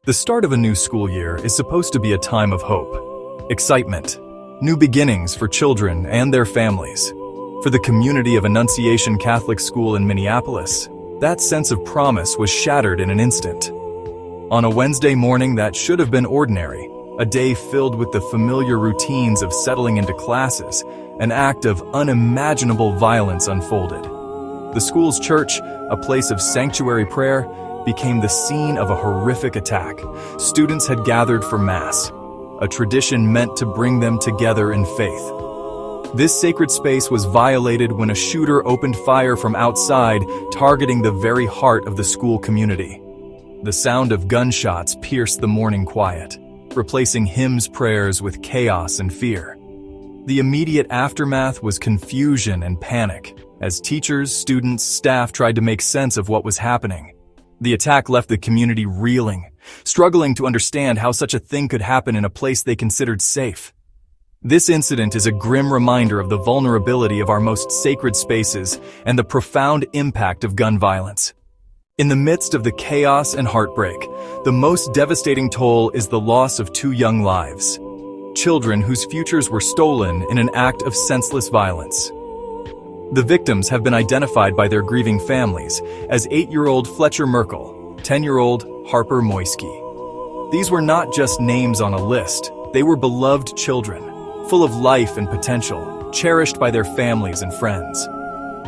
The start of a new school year is supposed to be a time of hope, excitement, new beginnings for children and their families. For the community of Annunciation Catholic School in Minneapolis, that sense of promise was shattered in an instant. On a Wednesday morning that should have been ordinary, a day filled with the familiar routines of settling into classes, an act of unimaginable violence unfolded. The school's church, a place of sanctuary prayer, became the scene of a horrific attack. Students had gathered for Mass, a tradition meant to bring them together in faith. This sacred space was violated when a shooter opened fire from outside, targeting the very heart of the school community. The sound of gunshots pierced the morning quiet, replacing hymns, prayers with chaos and fear. The immediate aftermath was confusion and panic, as teachers, students, staff tried to make sense of what was happening. The attack left the community reeling, struggling to understand how such a thing could happen in a place they considered safe. This incident is a grim reminder of the vulnerability of our most sacred spaces and the profound impact of gun violence. In the midst of the chaos and heartbreak, the most devastating toll is the loss of two young lives, children whose futures were stolen in an act of senseless violence. The victims have been identified by their grieving families as 8-year-old Fletcher Merkel, 10-year-old Harper Moisky. These were not just names on a list, they were beloved children, full of life and potential, cherished by their families and friends.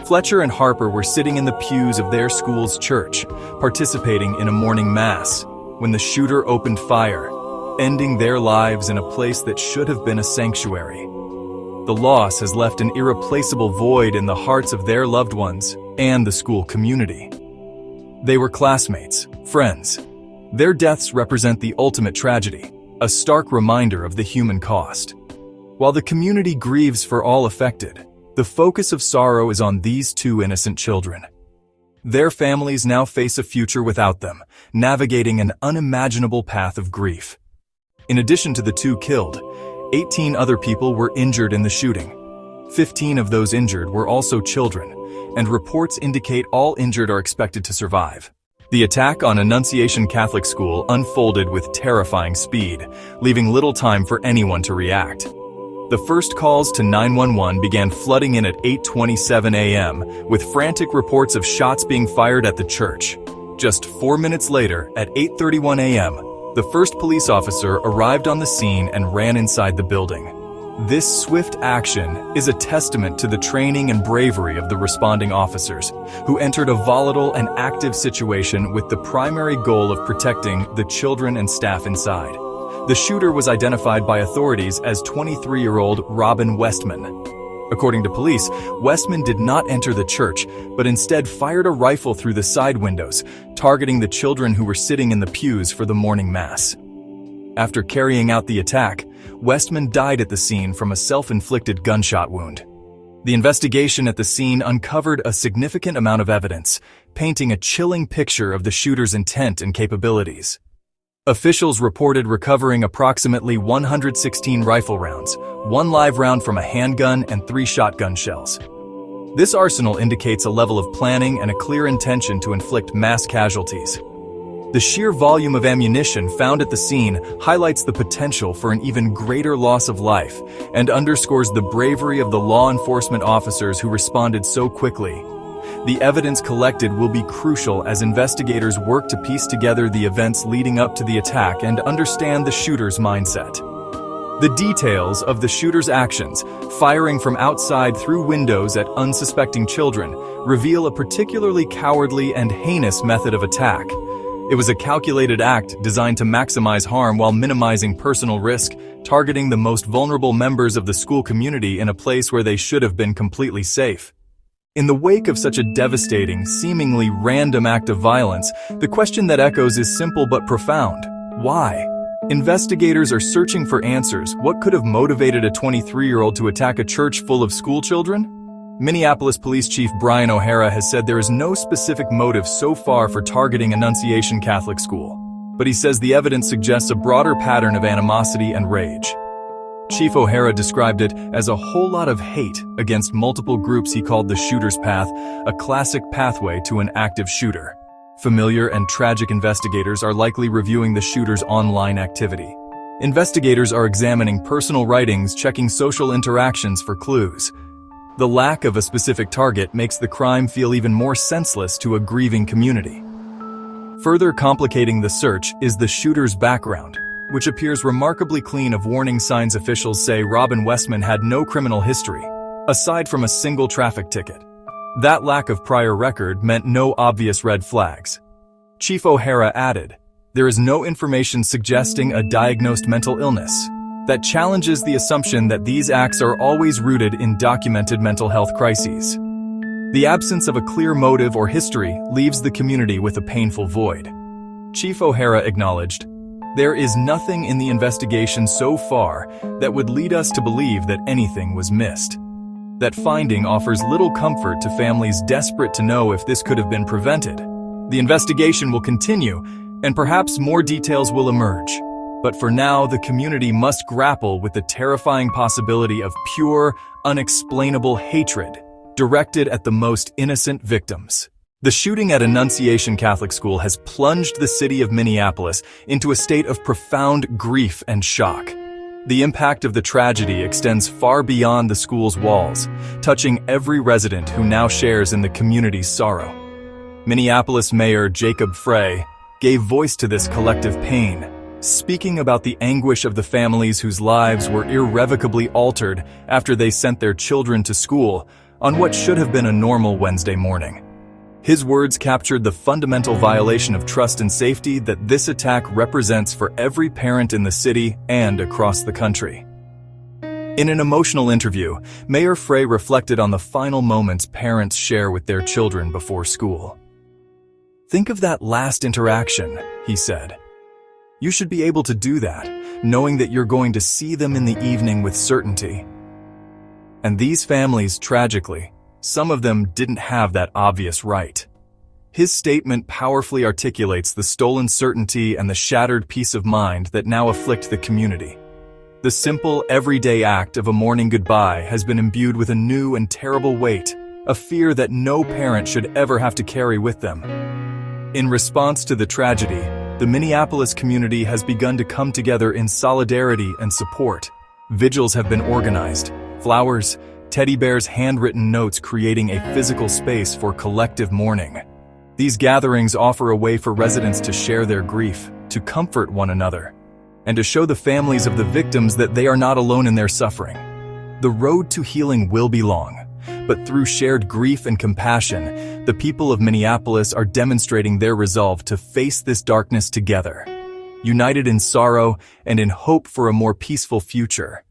Fletcher and Harper were sitting in the pews of their school's church, participating in a morning mass, when the shooter opened fire, ending their lives in a place that should have been a sanctuary. The loss has left an irreplaceable void in the hearts of their loved ones and the school community. They were classmates, friends. Their deaths represent the ultimate tragedy, a stark reminder of the human cost. While the community grieves for all affected, the focus of sorrow is on these two innocent children. Their families now face a future without them, navigating an unimaginable path of grief. In addition to the two killed, 18 other people were injured in the shooting. 15 of those injured were also children, and reports indicate all injured are expected to survive. The attack on Annunciation Catholic School unfolded with terrifying speed, leaving little time for anyone to react. The first calls to 911 began flooding in at 8:27 a.m., with frantic reports of shots being fired at the church. Just 4 minutes later, at 8:31 a.m., the first police officer arrived on the scene and ran inside the building. This swift action is a testament to the training and bravery of the responding officers, who entered a volatile and active situation with the primary goal of protecting the children and staff inside. The shooter was identified by authorities as 23-year-old Robin Westman. According to police, Westman did not enter the church, but instead fired a rifle through the side windows, targeting the children who were sitting in the pews for the morning mass. After carrying out the attack, Westman died at the scene from a self-inflicted gunshot wound. The investigation at the scene uncovered a significant amount of evidence, painting a chilling picture of the shooter's intent and capabilities. Officials reported recovering approximately 116 rifle rounds, 1 live round from a handgun, and 3 shotgun shells. This arsenal indicates a level of planning and a clear intention to inflict mass casualties. The sheer volume of ammunition found at the scene highlights the potential for an even greater loss of life and underscores the bravery of the law enforcement officers who responded so quickly. The evidence collected will be crucial as investigators work to piece together the events leading up to the attack and understand the shooter's mindset. The details of the shooter's actions, firing from outside through windows at unsuspecting children, reveal a particularly cowardly and heinous method of attack. It was a calculated act designed to maximize harm while minimizing personal risk, targeting the most vulnerable members of the school community in a place where they should have been completely safe. In the wake of such a devastating, seemingly random act of violence, the question that echoes is simple but profound. Why? Investigators are searching for answers. What could have motivated a 23-year-old to attack a church full of school children? Minneapolis Police Chief Brian O'Hara has said there is no specific motive so far for targeting Annunciation Catholic School, but he says the evidence suggests a broader pattern of animosity and rage. Chief O'Hara described it as a whole lot of hate against multiple groups he called the shooter's path, a classic pathway to an active shooter. Familiar and tragic investigators are likely reviewing the shooter's online activity. Investigators are examining personal writings, checking social interactions for clues. The lack of a specific target makes the crime feel even more senseless to a grieving community. Further complicating the search is the shooter's background, which appears remarkably clean of warning signs. Officials say Robin Westman had no criminal history, aside from a single traffic ticket. That lack of prior record meant no obvious red flags. Chief O'Hara added, "There is no information suggesting a diagnosed mental illness." That challenges the assumption that these acts are always rooted in documented mental health crises. The absence of a clear motive or history leaves the community with a painful void. Chief O'Hara acknowledged, "There is nothing in the investigation so far that would lead us to believe that anything was missed." That finding offers little comfort to families desperate to know if this could have been prevented. The investigation will continue, and perhaps more details will emerge. But for now, the community must grapple with the terrifying possibility of pure, unexplainable hatred directed at the most innocent victims. The shooting at Annunciation Catholic School has plunged the city of Minneapolis into a state of profound grief and shock. The impact of the tragedy extends far beyond the school's walls, touching every resident who now shares in the community's sorrow. Minneapolis Mayor Jacob Frey gave voice to this collective pain, speaking about the anguish of the families whose lives were irrevocably altered after they sent their children to school on what should have been a normal Wednesday morning. His words captured the fundamental violation of trust and safety that this attack represents for every parent in the city and across the country. In an emotional interview, Mayor Frey reflected on the final moments parents share with their children before school. "Think of that last interaction," he said. "You should be able to do that, knowing that you're going to see them in the evening with certainty." And these families, tragically, some of them didn't have that obvious right. His statement powerfully articulates the stolen certainty and the shattered peace of mind that now afflict the community. The simple, everyday act of a morning goodbye has been imbued with a new and terrible weight, a fear that no parent should ever have to carry with them. In response to the tragedy, the Minneapolis community has begun to come together in solidarity and support. Vigils have been organized, flowers, teddy bears, handwritten notes creating a physical space for collective mourning. These gatherings offer a way for residents to share their grief, to comfort one another, and to show the families of the victims that they are not alone in their suffering. The road to healing will be long, but through shared grief and compassion, the people of Minneapolis are demonstrating their resolve to face this darkness together, united in sorrow and in hope for a more peaceful future.